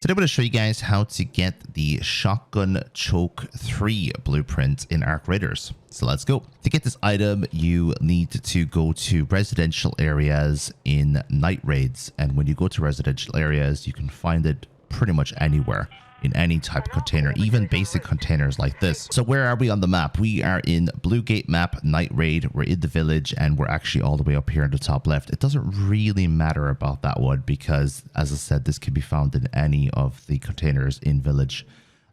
Today I'm going to show you guys how to get the Shotgun Choke 3 blueprint in Arc Raiders. So let's go. To get this item, you need to go to residential areas in night raids. And when you go to residential areas, you can find it pretty much anywhere in any type of container, even basic containers like this. So where are we on the map? We are in Blue Gate map, night raid. We're in the village and we're actually all the way up here in the top left. It doesn't really matter about that one because, as I said, this can be found in any of the containers in village.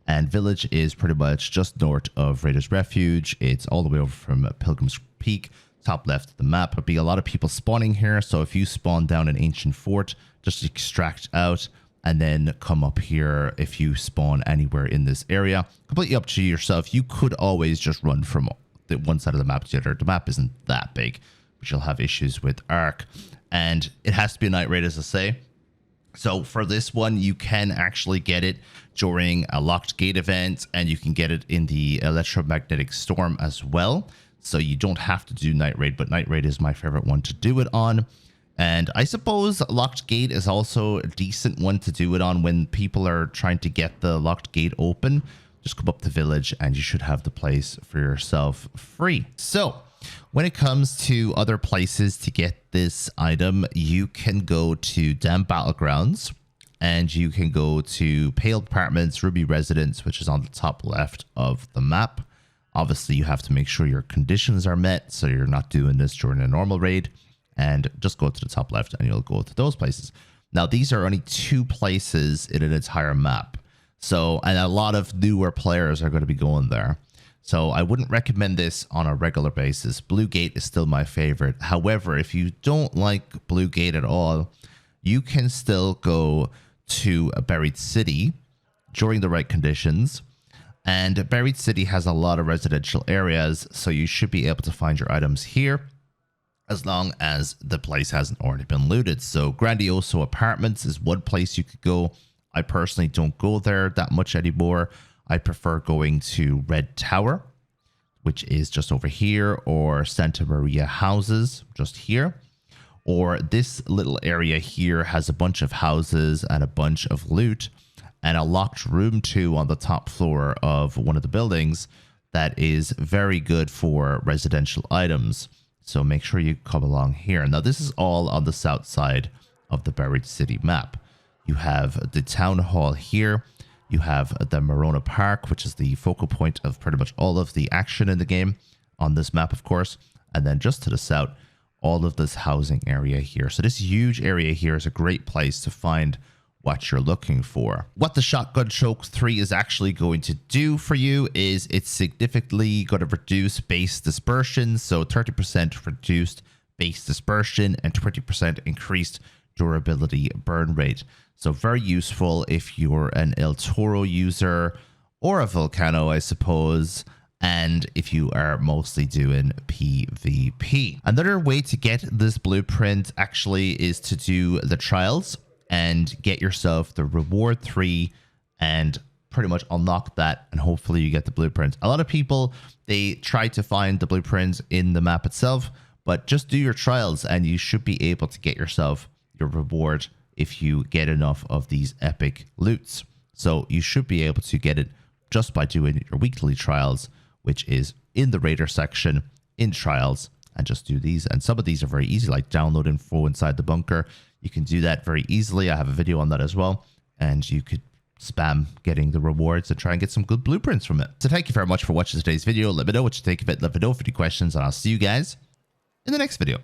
And village is pretty much just north of Raiders Refuge. It's all the way over from Pilgrim's Peak, top left of the map. There'll be a lot of people spawning here. So if you spawn down an ancient fort, just extract out and then come up here if you spawn anywhere in this area. Completely up to yourself. You could always just run from the one side of the map to the other. The map isn't that big, but you'll have issues with Arc. And it has to be a night raid, as I say. So for this one, you can actually get it during a locked gate event, and you can get it in the electromagnetic storm as well. So you don't have to do night raid, but night raid is my favorite one to do it on. And I suppose locked gate is also a decent one to do it on when people are trying to get the locked gate open. Just come up to village and you should have the place for yourself free. So when it comes to other places to get this item, you can go to Dam Battlegrounds and you can go to Pale Apartments, Ruby Residence, which is on the top left of the map. Obviously, you have to make sure your conditions are met, so you're not doing this during a normal raid. And just go to the top left and you'll go to those places. Now, these are only 2 places in an entire map. So, and a lot of newer players are going to be going there. So I wouldn't recommend this on a regular basis. Blue Gate is still my favorite. However, if you don't like Blue Gate at all, you can still go to a Buried City during the right conditions. And Buried City has a lot of residential areas, so you should be able to find your items here, as long as the place hasn't already been looted. So Grandioso Apartments is one place you could go. I personally don't go there that much anymore. I prefer going to Red Tower, which is just over here, or Santa Maria Houses, just here. Or this little area here has a bunch of houses and a bunch of loot, and a locked room too on the top floor of one of the buildings that is very good for residential items. So make sure you come along here. Now, this is all on the south side of the Buried City map. You have the town hall here. You have the Morona Park, which is the focal point of pretty much all of the action in the game on this map, of course. And then just to the south, all of this housing area here. So this huge area here is a great place to find what you're looking for. What the Shotgun Choke 3 is actually going to do for you is it's significantly going to reduce base dispersion. So 30% reduced base dispersion and 20% increased durability burn rate. So very useful if you're an El Toro user or a Volcano, I suppose, and if you are mostly doing PvP. Another way to get this blueprint actually is to do the trials and get yourself the reward 3 and pretty much unlock that, and hopefully you get the blueprint. A lot of people, they try to find the blueprints in the map itself, but just do your trials and you should be able to get yourself your reward if you get enough of these epic loots. So you should be able to get it just by doing your weekly trials, which is in the Raider section in trials, and just do these. And some of these are very easy, like download info inside the bunker. You can do that very easily. I have a video on that as well. And you could spam getting the rewards and try and get some good blueprints from it. So thank you very much for watching today's video. Let me know what you think of it. Let me know if you have any questions, and I'll see you guys in the next video.